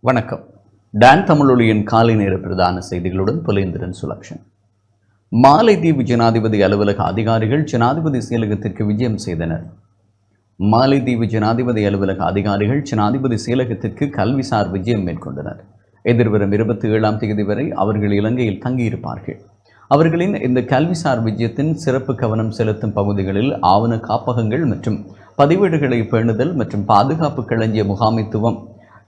வணக்கம். டான் தமிழொலியின் காலை நேர பிரதான செய்திகளுடன் புலேந்திரன் சுலக்ஷன். மாலைதீவு ஜனாதிபதி அலுவலக அதிகாரிகள் ஜனாதிபதி செயலகத்திற்கு விஜயம் செய்தனர். மாலைதீவு ஜனாதிபதி அலுவலக அதிகாரிகள் ஜனாதிபதி செயலகத்திற்கு கல்விசார் விஜயம் மேற்கொண்டனர். எதிர்வரும் 27ஆம் தேதி வரை அவர்கள் இலங்கையில் தங்கியிருப்பார்கள். அவர்களின் இந்த கல்விசார் விஜயத்தின் சிறப்பு கவனம் செலுத்தும் பகுதிகளில் ஆவண காப்பகங்கள் மற்றும் பதிவேடுகளை பேணுதல் மற்றும் பாதுகாப்பு களஞ்சிய முகாமைத்துவம்,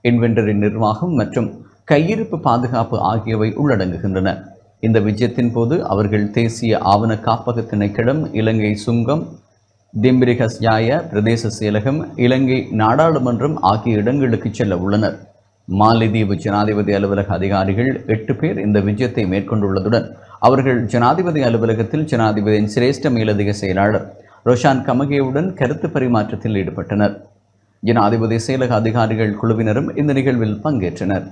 இன்வெண்டரி நிர்வாகம் மற்றும் கையிருப்பு பாதுகாப்பு ஆகியவை உள்ளடங்குகின்றன. இந்த விஜயத்தின் போது அவர்கள் தேசிய ஆவண காப்பக திணைக்களம், இலங்கை சுங்கம், திம்பிரிகஸ்யாய பிரதேச செயலகம், இலங்கை நாடாளுமன்றம் ஆகிய இடங்களுக்கு செல்ல உள்ளனர். மாலைதீவு ஜனாதிபதி அலுவலக அதிகாரிகள் 8 பேர் இந்த விஜயத்தை மேற்கொண்டுள்ளதுடன் அவர்கள் ஜனாதிபதி அலுவலகத்தில் ஜனாதிபதியின் சிரேஷ்ட மேலதிக செயலாளர் ரோஷான் கமகேவுடன் கருத்து பரிமாற்றத்தில் ஈடுபட்டனர். ஜனாதிபதி செயலக அதிகாரிகள் குழுவினரும் இந்த நிகழ்வில் பங்கேற்றனர்.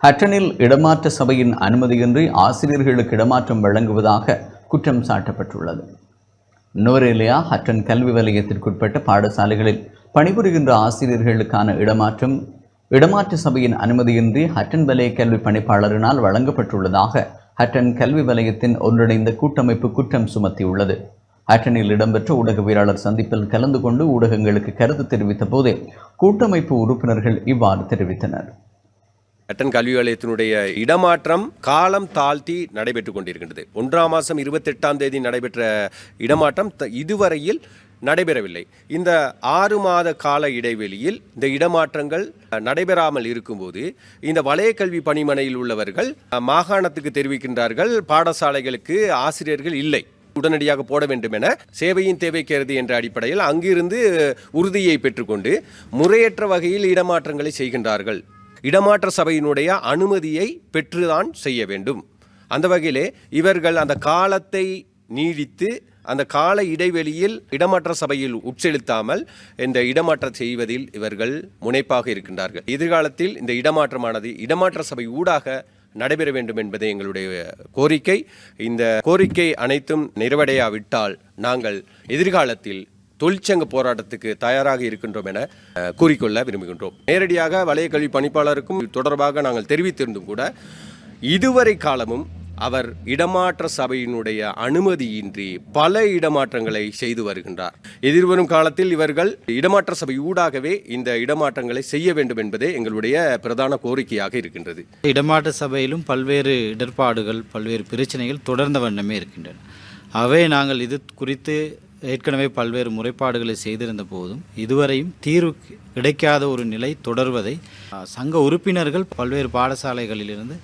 ஹட்டனில் இடமாற்ற சபையின் அனுமதியின்றி ஆசிரியர்களுக்கு இடமாற்றம் வழங்குவதாக குற்றம் சாட்டப்பட்டுள்ளது. நுவரெலியா ஹட்டன் கல்வி வலயத்திற்குட்பட்ட பாடசாலைகளில் பணிபுரிகின்ற ஆசிரியர்களுக்கான இடமாற்ற சபையின் அனுமதியின்றி ஹட்டன் வலய கல்வி பணிப்பாளரினால் வழங்கப்பட்டுள்ளதாக ஹட்டன் கல்வி வலயத்தின் ஒன்றிணைந்த கூட்டமைப்பு குற்றம் சுமத்தியுள்ளது. ஹட்டனில் இடம்பெற்ற ஊடகவியலாளர் சந்திப்பில் கலந்து கொண்டு ஊடகங்களுக்கு கருத்து தெரிவித்த போதே கூட்டமைப்பு உறுப்பினர்கள் இவ்வாறு தெரிவித்தனர். ஹட்டன் கல்வி வலயத்தினுடைய இடமாற்றம் காலம் தாழ்த்தி நடைபெற்றுக் கொண்டிருக்கின்றது. 1ஆம் மாதம் 28ஆம் தேதி நடைபெற்ற இடமாற்றம் இதுவரையில் நடைபெறவில்லை. இந்த 6 மாத கால இடைவெளியில் இந்த இடமாற்றங்கள் நடைபெறாமல் இருக்கும்போது இந்த வலய கல்வி பணிமனையில் உள்ளவர்கள் மாகாணத்துக்கு தெரிவிக்கின்றார்கள், பாடசாலைகளுக்கு ஆசிரியர்கள் இல்லை, உடனடியாக போட வேண்டும் என சேவையின் தேவை கருதி என்ற அடிப்படையில் அங்கிருந்து உறுதியை பெற்றுக்கொண்டு முறையற்ற வகையில் இடமாற்றங்களை செய்கின்றார்கள். இடமாற்ற சபையினுடைய அனுமதியை பெற்றுதான் செய்ய வேண்டும். அந்த வகையிலே இவர்கள் அந்த காலத்தை நீடித்து அந்த கால இடைவெளியில் இடமாற்ற சபையில் உட்செலுத்தாமல் இந்த இடமாற்றம் செய்வதில் இவர்கள் முனைப்பாக இருக்கின்றார்கள். எதிர்காலத்தில் இந்த இடமாற்றமானது இடமாற்ற சபை ஊடாக நடைபெற வேண்டும் என்பது எங்களுடைய கோரிக்கை. இந்த கோரிக்கை அனைத்தும் நிறைவடையாவிட்டால் நாங்கள் எதிர்காலத்தில் தொழிற்சங்க போராட்டத்துக்கு தயாராக இருக்கின்றோம் என கூறிக்கொள்ள விரும்புகின்றோம். நேரடியாக வலய கல்வி பணிப்பாளருக்கும் தொடர்பாக நாங்கள் தெரிவித்திருந்தும் கூட இதுவரை காலமும் அவர் இடமாற்ற சபையினுடைய அனுமதியின்றி பல இடமாற்றங்களை செய்து வருகின்றார். எதிர்வரும் காலத்தில் இவர்கள் இடமாற்ற சபை ஊடாகவே இந்த இடமாற்றங்களை செய்ய வேண்டும் என்பதே எங்களுடைய பிரதான கோரிக்கையாக இருக்கின்றது. இடமாற்ற சபையிலும் பல்வேறு இடர்பாடுகள், பல்வேறு பிரச்சனைகள் தொடர்ந்த வண்ணமே இருக்கின்றன. அவை நாங்கள் இது குறித்து ஏற்கனவே பல்வேறு முறைப்பாடுகளை செய்திருந்த போதும் இதுவரையும் தீர்வு கிடைக்காத ஒரு நிலை தொடர்வதை சங்க உறுப்பினர்கள் பல்வேறு பாடசாலைகளிலிருந்து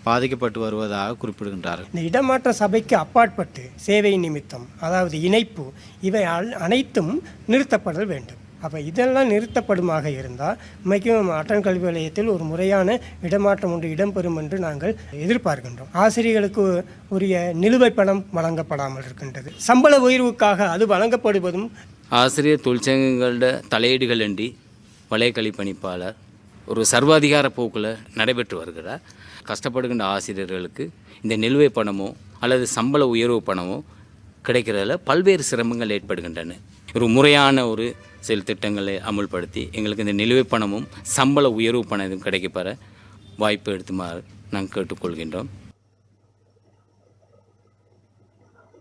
பாதிக்கப்பட்டு வருவதாக குறிப்பிடுகின்றார்கள். இந்த இடமாற்ற சபைக்கு அப்பாற்பட்டு சேவை நிமித்தம், அதாவது இணைப்பு, இவை அனைத்தும் நிறுத்தப்பட வேண்டும். அப்போ இதெல்லாம் நிறுத்தப்படுமாக இருந்தால் மிகவும் ஹட்டன் கல்வி வலயத்தில் ஒரு முறையான இடமாற்றம் ஒன்று இடம்பெறும் என்று நாங்கள் எதிர்பார்க்கின்றோம். ஆசிரியர்களுக்கு உரிய நிலுவைப் பணம் வழங்கப்படாமல் இருக்கின்றது. சம்பள உயர்வுக்காக அது வழங்கப்படுவதும் ஆசிரியர் தொழிற்சங்கங்களோட தலையீடுகள் அன்றி வலய கல்வி பணிப்பாளர் ஒரு சர்வாதிகார போக்கில் நடைபெற்று வருகிறார். கஷ்டப்படுகின்ற ஆசிரியர்களுக்கு இந்த நிலுவை பணமோ அல்லது சம்பள உயர்வு பணமோ கிடைக்கிறதில் பல்வேறு சிரமங்கள் ஏற்படுகின்றன. ஒரு முறையான ஒரு செயல் திட்டங்களை அமுல்படுத்தி எங்களுக்கு இந்த நிலுவை பணமும் சம்பள உயர்வு பணமும் கிடைக்கப்பெற வாய்ப்பு எடுத்துமாறு நாங்கள் கேட்டுக்கொள்கின்றோம்.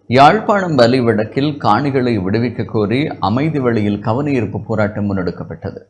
யாழ்ப்பாணம் வலி வடக்கில் காணிகளை விடுவிக்க கோரி அமைதி வழியில் கவனஈர்ப்பு போராட்டம் முன்னெடுக்கப்பட்டது.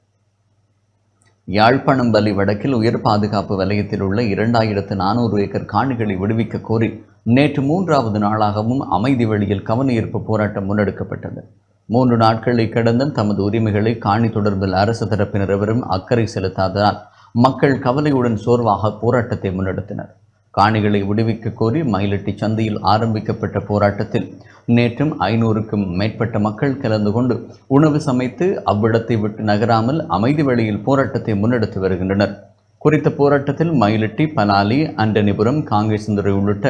யாழ்ப்பாணம் வலி வடக்கில் உயர் பாதுகாப்பு வலயத்தில் உள்ள 2400 ஏக்கர் காணிகளை விடுவிக்க கோரி நேற்று 3வது நாளாகவும் அமைதி வழியில் கவனஈர்ப்பு போராட்டம் முன்னெடுக்கப்பட்டது. 3 நாட்களை கடந்தும் தமது உரிமைகளை காணி தொடர்பில் அரசு தரப்பினர் எவரும் அக்கறை செலுத்தாததால் மக்கள் கவலையுடன் சோர்வாக போராட்டத்தை முன்னெடுத்தனர். காணிகளை விடுவிக்க கோரி மயிலட்டி சந்தையில் ஆரம்பிக்கப்பட்ட போராட்டத்தில் நேற்றும் 500க்கும் மேற்பட்ட மக்கள் கலந்து கொண்டு உணவு சமைத்து அவ்விடத்தை விட்டு நகராமல் அமைதி வழியில் போராட்டத்தை முன்னெடுத்து வருகின்றனர். குறித்த போராட்டத்தில் மயிலட்டி, பலாலி, அண்டனிபுரம், காங்கேசந்துறை உள்ளிட்ட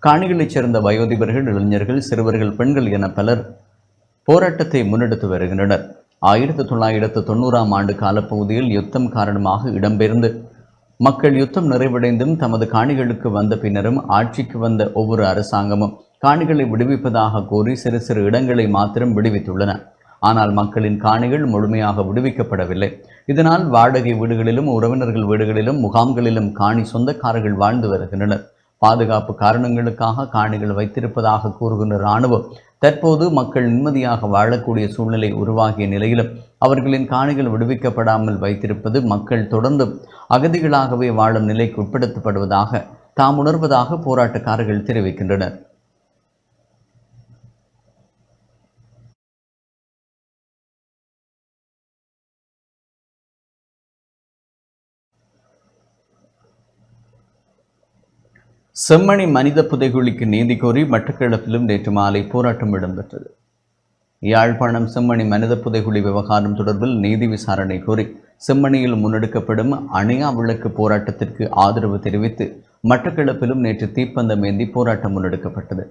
காணிகளைச் சேர்ந்த வயோதிபர்கள், இளைஞர்கள், சிறுவர்கள், பெண்கள் என பலர் போராட்டத்தை முன்னெடுத்து வருகின்றனர். 1990ஆம் ஆண்டு காலப்பகுதியில் யுத்தம் காரணமாக இடம்பெயர்ந்து மக்கள் யுத்தம் நிறைவடைந்தும் தமது காணிகளுக்கு வந்த பின்னரும் ஆட்சிக்கு வந்த ஒவ்வொரு அரசாங்கமும் காணிகளை விடுவிப்பதாக கோரி சிறு சிறு இடங்களை மாத்திரம் விடுவித்துள்ளன. ஆனால் மக்களின் காணிகள் முழுமையாக விடுவிக்கப்படவில்லை. இதனால் வாடகை வீடுகளிலும் உறவினர்கள் வீடுகளிலும் முகாம்களிலும் காணி சொந்தக்காரர்கள் வாழ்ந்து வருகின்றனர். பாதுகாப்பு காரணங்களுக்காக காணிகள் வைத்திருப்பதாக கூறுகின்ற இராணுவம் தற்போது மக்கள் நிம்மதியாக வாழக்கூடிய சூழ்நிலை உருவாகிய நிலையிலும் அவர்களின் காணிகள் விடுவிக்கப்படாமல் வைத்திருப்பது மக்கள் தொடர்ந்து அகதிகளாகவே வாழும் நிலைக்கு உட்படுத்தப்படுவதாக தாம் உணர்வதாக போராட்டக்காரர்கள் தெரிவிக்கின்றனர். செம்மணி மனித புதைகுழிக்கு நீதி கோரி மட்டக்களப்பிலும் நேற்று மாலை போராட்டம் இடம்பெற்றது. யாழ்ப்பாணம் செம்மணி மனித புதைகுழி விவகாரம் தொடர்பில் நீதி விசாரணை கோரி செம்மணியில் முன்னெடுக்கப்படும் அணையா விளக்கு போராட்டத்திற்கு ஆதரவு தெரிவித்து மட்டக்களப்பிலும் நேற்று தீப்பந்தம் ஏந்தி போராட்டம் முன்னெடுக்கப்பட்டது.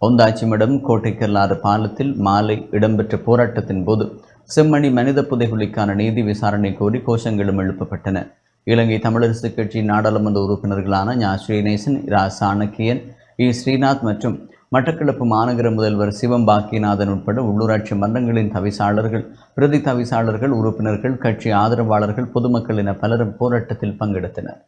ஒந்தாச்சிமடம் கோட்டைக்கல்லாறு பாலத்தில் மாலை இடம்பெற்ற போராட்டத்தின் போது செம்மணி மனித புதைகுழிக்கான நீதி விசாரணை கோரி கோஷங்களும் எழுப்பப்பட்டன. இலங்கை தமிழரசு கட்சி நாடாளுமன்ற உறுப்பினர்களான ஞா ஸ்ரீநேசன், இரா சாணக்கியன், இ ஸ்ரீநாத் மற்றும் மட்டக்களப்பு மாநகர முதல்வர் சிவம் பாக்கியநாதன் உட்பட உள்ளூராட்சி மன்றங்களின் தவிசாளர்கள், பிரதி தவிசாளர்கள், உறுப்பினர்கள், கட்சி ஆதரவாளர்கள், பொதுமக்கள் என பலரும் போராட்டத்தில் பங்கெடுத்தனர்.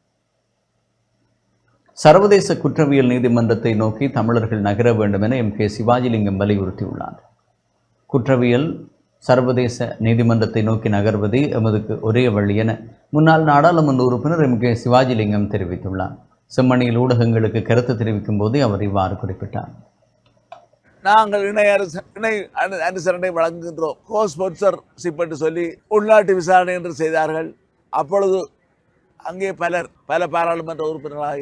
சர்வதேச குற்றவியல் நீதிமன்றத்தை நோக்கி தமிழர்கள் நகர வேண்டும் என எம் கே சிவாஜிலிங்கம் வலியுறுத்தியுள்ளார். குற்றவியல் சர்வதேச நீதிமன்றத்தை நோக்கி நகர்வதே எமதுக்கு ஒரே வழி என முன்னாள் நாடாளுமன்ற உறுப்பினர் எம் கே சிவாஜிலிங்கம் தெரிவித்துள்ளார். செம்மணியில் ஊடகங்களுக்கு கருத்து தெரிவிக்கும் போது அவர் இவ்வாறு குறிப்பிட்டார். நாங்கள் இணை அனுசரணை வழங்குகின்றோம். கோஸ்பான்சர்ஷிப் என்று சொல்லி உள்நாட்டு விசாரணை என்று செய்தார்கள். அப்பொழுது அங்கே பல பாராளுமன்ற உறுப்பினர்களாக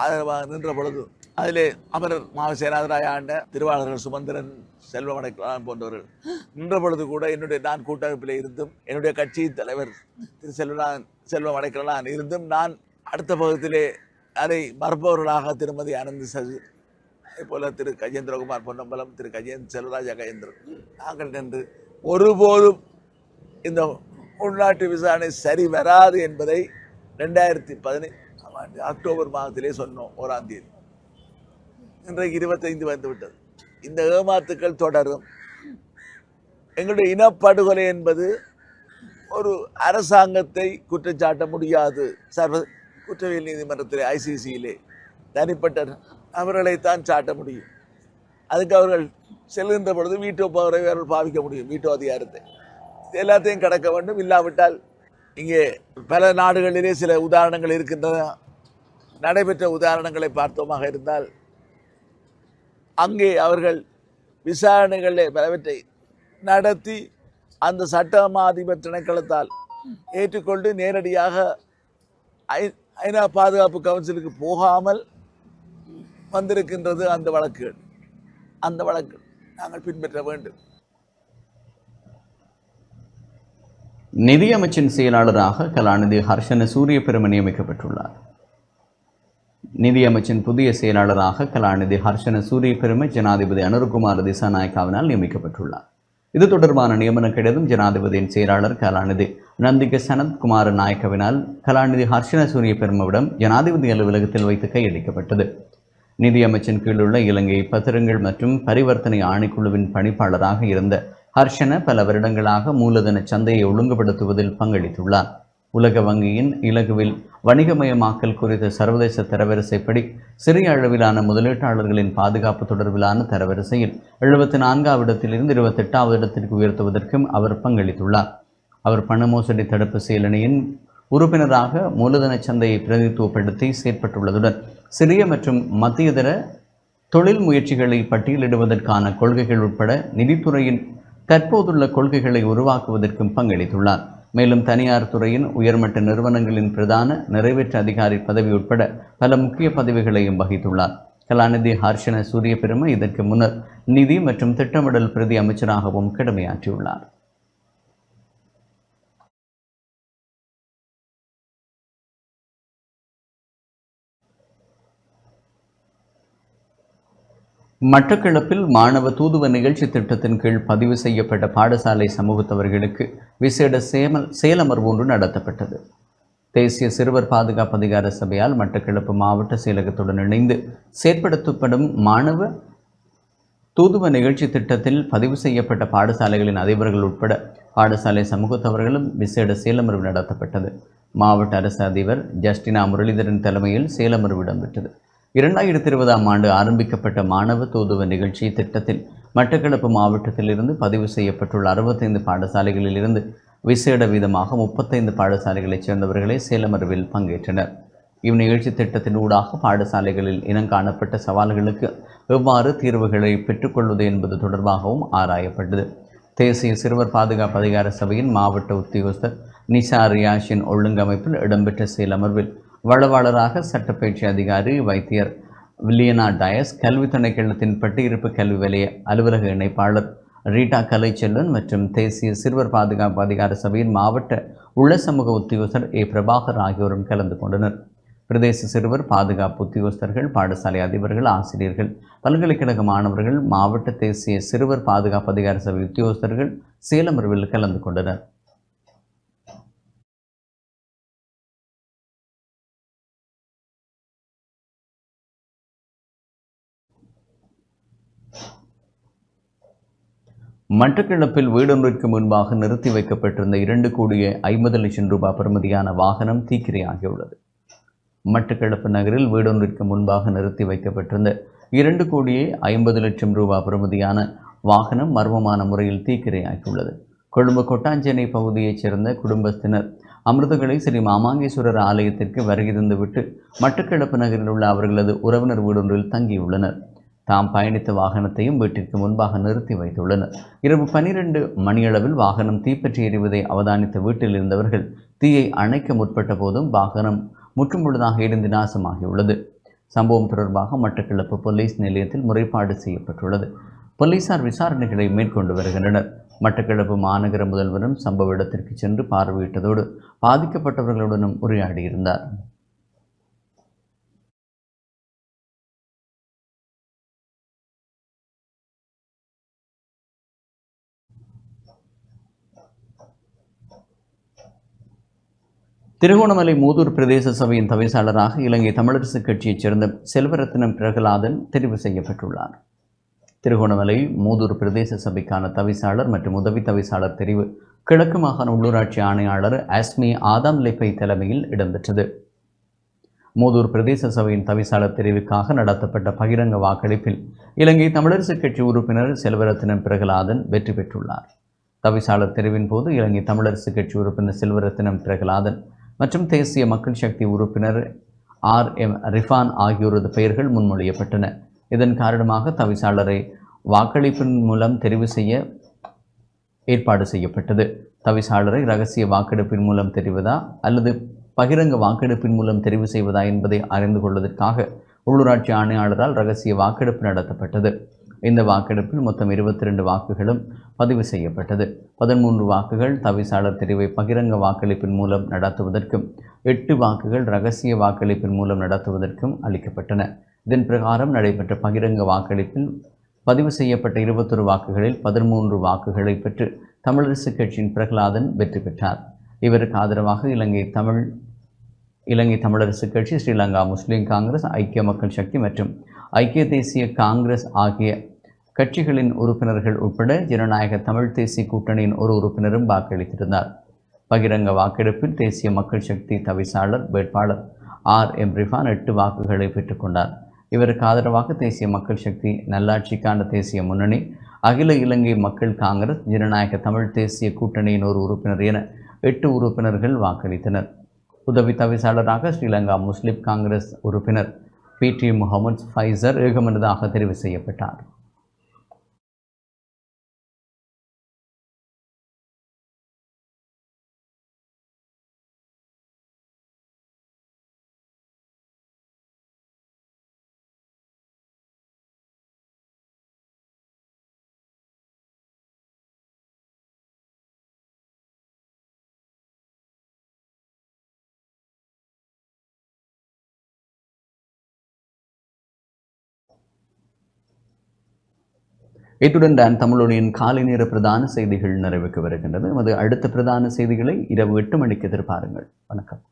ஆதரவாக நின்ற பொழுது அதிலே அமரர் மாவ சேனாதராய ஆண்ட திருவாளர்கள் சுமந்திரன், செல்வம் அடைக்கலான் போன்றவர்கள் நின்ற பொழுது கூட நான் கூட்டமைப்பில் இருந்தும் என்னுடைய கட்சியின் தலைவர் திரு செல்வம் அடைக்கலான் இருந்தும் நான் அடுத்த பகுதியிலே அதை மறுப்பவர்களாக திருமதி ஆனந்தி சஜி, அதே போல திரு கஜேந்திரகுமார் பொன்னம்பலம், திரு செல்வராஜா கஜேந்திரன் நாங்கள் நின்று ஒருபோதும் இந்த உள்நாட்டு விசாரணை சரி வராது என்பதை 2015 அக்டோபர் மாதத்திலே சொன்னோம் 1ஆம் தேதி. இன்றைக்கு 25 வந்துவிட்டது. இந்த ஏமாத்துக்கள் தொடரும். எங்களுடைய இனப்படுகொலை என்பது ஒரு அரசாங்கத்தை குற்றச்சாட்ட முடியாது. குற்றவியல் நீதிமன்றத்திலே ICCயிலே தனிப்பட்ட நபர்களைத்தான் சாட்ட முடியும். அதுக்கு அவர்கள் செல்கின்ற பொழுது வீட்டோ பவரை அவர்கள் பாவிக்க முடியும், வீட்டோ அதிகாரத்தை. எல்லாத்தையும் கடக்க வேண்டும். இல்லாவிட்டால் இங்கே பல நாடுகளிலே சில உதாரணங்கள் இருக்கின்றன. நடைபெற்ற உதாரணங்களை பார்த்தோமாக இருந்தால் அங்கே அவர்கள் விசாரணைகளை பலவற்றை நடத்தி அந்த சட்டமாதிபர் திணைக்களத்தால் ஏற்றுக்கொண்டு நேரடியாக ஐநா பாதுகாப்பு கவுன்சிலுக்கு போகாமல் வந்திருக்கின்றது அந்த வழக்குகள். அந்த வழக்கு நாங்கள் பின்பற்ற வேண்டும். நிதியமைச்சின் செயலாளராக கலாநிதி ஹர்ஷன சூரியபிரம நியமிக்கப்பட்டுள்ளார். நிதியமைச்சின் புதிய செயலாளராக கலாநிதி ஹர்ஷன சூரியபிரம ஜனாதிபதி அனுர்குமார் திசாநாயக்காவினால் நியமிக்கப்பட்டுள்ளார். இது தொடர்பான நியமன கடிதம் ஜனாதிபதியின் செயலாளர் கலாநிதி நந்திக சனத் குமார நாயக்கவினால் கலாநிதி ஹர்ஷன சூரியபிரமவிடம் ஜனாதிபதி அலுவலகத்தில் வைத்து கையளிக்கப்பட்டது. நிதியமைச்சின் கீழுள்ள இலங்கை பத்திரங்கள் மற்றும் பரிவர்த்தனை ஆணைக்குழுவின் பணிப்பாளராக இருந்த ஹர்ஷன பல வருடங்களாக மூலதன சந்தையை ஒழுங்குபடுத்துவதில் பங்களித்துள்ளார். உலக வங்கியின் இலகுவில் வணிகமயமாக்கல் குறித்த சர்வதேச தரவரிசைப்படி சிறிய அளவிலான முதலீட்டாளர்களின் பாதுகாப்பு தொடர்பிலான தரவரிசையில் 74வது இடத்திலிருந்து 28வது இடத்திற்கு உயர்த்துவதற்கும் அவர் பங்களித்துள்ளார். அவர் பண மோசடி தடுப்பு செயலணியின் உறுப்பினராக மூலதன சந்தையை பிரதிநிதித்துவப்படுத்தி செயற்பட்டுள்ளதுடன் சிறிய மற்றும் மத்தியதர தொழில் முயற்சிகளை பட்டியலிடுவதற்கான கொள்கைகள் உட்பட நிதித்துறையின் தற்போதுள்ள கொள்கைகளை உருவாக்குவதற்கும் பங்களித்துள்ளார். மேலும் தனியார் துறையின் உயர்மட்ட நிறுவனங்களின் பிரதான நிறைவேற்று அதிகாரி பதவி உட்பட பல முக்கிய பதவிகளையும் வகித்துள்ளார். கலாநிதி ஹர்ஷன சூரியபிரம இதற்கு முன்னர் நிதி மற்றும் திட்டமிடல் பிரதி அமைச்சராகவும் கடமையாற்றியுள்ளார். மட்டக்களப்பில் மாணவ தூதுவ நிகழ்ச்சி திட்டத்தின் கீழ் பதிவு செய்யப்பட்ட பாடசாலை சமூகத்தவர்களுக்கு விசேட சேலமர்வு ஒன்று நடத்தப்பட்டது. தேசிய சிறுவர் பாதுகாப்பு அதிகார சபையால் மட்டக்களப்பு மாவட்ட செயலகத்துடன் இணைந்து செயற்படுத்தப்படும் மாணவ தூதுவ நிகழ்ச்சி திட்டத்தில் பதிவு செய்யப்பட்ட பாடசாலைகளின் அதிபர்கள் உட்பட பாடசாலை சமூகத்தவர்களும் விசேட சேலமர்வு நடத்தப்பட்டது. மாவட்ட அரசு அதிபர் ஜஸ்டினா முரளிதரன் தலைமையில் சேலமர்வு இடம்பெற்றது. 2020ஆம் ஆண்டு ஆரம்பிக்கப்பட்ட மாணவ தூதுவ நிகழ்ச்சி திட்டத்தில் மட்டக்களப்பு மாவட்டத்திலிருந்து பதிவு செய்யப்பட்டுள்ள 65 பாடசாலைகளில் இருந்து விசேட வீதமாக 35 பாடசாலைகளைச் சேர்ந்தவர்களே சேலமர்வில் பங்கேற்றனர். இந்நிகழ்ச்சி திட்டத்தின் ஊடாக பாடசாலைகளில் இனங்காணப்பட்ட சவால்களுக்கு எவ்வாறு தீர்வுகளை பெற்றுக்கொள்வது என்பது தொடர்பாகவும் ஆராயப்பட்டது. தேசிய சிறுவர் பாதுகாப்பு அதிகார சபையின் மாவட்ட உத்தியோகஸ்தர் நிசா ரியாஷின் ஒழுங்கமைப்பில் இடம்பெற்ற செயலமர்வில் வளவாளராக சட்டப்பயிற்சி அதிகாரி வைத்தியர் வில்லியனா டயஸ், கல்வி திணைக்களத்தின் பட்டியிருப்பு கல்வி வலய அலுவலக இணைப்பாளர் ரீட்டா கலைச்செல்வன் மற்றும் தேசிய சிறுவர் பாதுகாப்பு அதிகார சபையின் மாவட்ட உள்ள சமூக உத்தியோகஸ்தர் ஏ பிரபாகர் ஆகியோரும் கலந்து கொண்டனர். பிரதேச சிறுவர் பாதுகாப்பு உத்தியோகஸ்தர்கள், பாடசாலை அதிபர்கள், ஆசிரியர்கள், பல்கலைக்கழக மாணவர்கள், மாவட்ட தேசிய சிறுவர் பாதுகாப்பு அதிகார சபை உத்தியோகஸ்தர்கள் சேலமர்வில் கலந்து கொண்டனர். மட்டக்களப்பில் வீடொன்றிற்கு முன்பாக நிறுத்தி வைக்கப்பட்டிருந்த 2,50,00,000 ரூபாய் பெறுமதியான வாகனம் தீக்கிரையாகியுள்ளது. மட்டக்களப்பு நகரில் வீடொன்றிற்கு முன்பாக நிறுத்தி வைக்கப்பட்டிருந்த 2,50,00,000 ரூபாய் பெறுமதியான வாகனம் மர்மமான முறையில் தீக்கிரையாகியுள்ளது. கொழும்பு கொட்டாஞ்சேனை பகுதியைச் சேர்ந்த குடும்பத்தினர் அமிர்தகளை ஸ்ரீ மாமாங்கேஸ்வரர் ஆலயத்திற்கு வருகை தந்துவிட்டு மட்டக்களப்பு நகரில் உள்ள அவர்களது உறவினர் வீடொன்றில் தங்கியுள்ளனர். தாம் பயணித்த வாகனத்தையும் வீட்டிற்கு முன்பாக நிறுத்தி வைத்துள்ளனர். இரவு 12 மணியளவில் வாகனம் தீப்பற்றி எறிவதை அவதானித்த வீட்டில் இருந்தவர்கள் தீயை அணைக்க முற்பட்ட போதும் வாகனம் முற்றுமுழுதாக எரிந்து நாசமாகியுள்ளது. சம்பவம் தொடர்பாக மட்டக்களப்பு போலீஸ் நிலையத்தில் முறைப்பாடு செய்யப்பட்டுள்ளது. போலீசார் விசாரணைகளை மேற்கொண்டு வருகின்றனர். மட்டக்களப்பு மாநகர முதல்வரும் சம்பவ இடத்திற்கு சென்று பார்வையிட்டதோடு பாதிக்கப்பட்டவர்களுடனும் உரையாடியிருந்தார். திருகோணமலை மூதூர் பிரதேச சபையின் தவிசாளராக இலங்கை தமிழரசு கட்சியைச் சேர்ந்த செல்வரத்னம் பிரகலாதன் தெரிவு செய்யப்பட்டுள்ளார். திருகோணமலை மூதூர் பிரதேச சபைக்கான தவிசாளர் மற்றும் உதவி தவிசாளர் தெரிவு கிழக்கு மாகாண உள்ளூராட்சி ஆணையாளர் அஸ்மி ஆதாம் லெப்பை தலைமையில் இடம்பெற்றது. மூதூர் பிரதேச சபையின் தவிசாளர் தெரிவுக்காக நடத்தப்பட்ட பகிரங்க வாக்களிப்பில் இலங்கை தமிழரசு கட்சி உறுப்பினர் செல்வரத்னம் பிரகலாதன் வெற்றி பெற்றுள்ளார். தவிசாளர் தெரிவின் போது இலங்கை தமிழரசு கட்சி உறுப்பினர் செல்வரத்னம் பிரகலாதன் மற்றும் தேசிய மக்கள் சக்தி உறுப்பினர் RM ரிஃபான் ஆகியோரது பெயர்கள் முன்மொழியப்பட்டன. இதன் காரணமாக தவிசாளரை வாக்களிப்பின் மூலம் தெரிவு செய்ய ஏற்பாடு செய்யப்பட்டது. தவிசாளரை இரகசிய வாக்கெடுப்பின் மூலம் தெரிவதா அல்லது பகிரங்க வாக்கெடுப்பின் மூலம் தெரிவு செய்வதா என்பதை அறிந்து கொள்வதற்காக உள்ளூராட்சி ஆணையாளரால் இரகசிய வாக்கெடுப்பு நடத்தப்பட்டது. இந்த வாக்கெடுப்பில் மொத்தம் 22 வாக்குகளும் பதிவு செய்யப்பட்டது. 13 வாக்குகள் தவிசாளர் தெரிவை பகிரங்க வாக்களிப்பின் மூலம் நடத்துவதற்கும் 8 வாக்குகள் இரகசிய வாக்களிப்பின் மூலம் நடத்துவதற்கும் அளிக்கப்பட்டன. இதன் பிரகாரம் நடைபெற்ற பகிரங்க வாக்களிப்பில் பதிவு செய்யப்பட்ட 21 வாக்குகளில் 13 வாக்குகளை பெற்று தமிழரசு கட்சியின் பிரகலாதன் வெற்றி பெற்றார். இவருக்கு ஆதரவாக இலங்கை தமிழரசு கட்சி, ஸ்ரீலங்கா முஸ்லிம் காங்கிரஸ், ஐக்கிய மக்கள் சக்தி மற்றும் ஐக்கிய தேசிய காங்கிரஸ் ஆகிய கட்சிகளின் உறுப்பினர்கள் உட்பட ஜனநாயக தமிழ் தேசிய கூட்டணியின் ஒரு உறுப்பினரும் வாக்களித்திருந்தார். பகிரங்க வாக்கெடுப்பில் தேசிய மக்கள் சக்தி தவிசாளர் வேட்பாளர் RM ரிஃபான் 8 வாக்குகளை பெற்றுக்கொண்டார். இவருக்கு ஆதரவாக தேசிய மக்கள் சக்தி, நல்லாட்சிக்கான தேசிய முன்னணி, அகில இலங்கை மக்கள் காங்கிரஸ், ஜனநாயக தமிழ் தேசிய கூட்டணியின் ஒரு உறுப்பினர் என 8 உறுப்பினர்கள் வாக்களித்தனர். உதவி தவிசாளராக ஸ்ரீலங்கா முஸ்லிம் காங்கிரஸ் உறுப்பினர் PT முகமது ஃபைசர் ஏகமனதாக தெரிவு செய்யப்பட்டார். இத்துடன் தான் தமிழொலியின் காலை நேர பிரதான செய்திகள் நிறைவுக்கு வருகின்றது. நமது அடுத்த பிரதான செய்திகளை இரவு 8 மணிக்கு எதிர்பாருங்கள். வணக்கம்.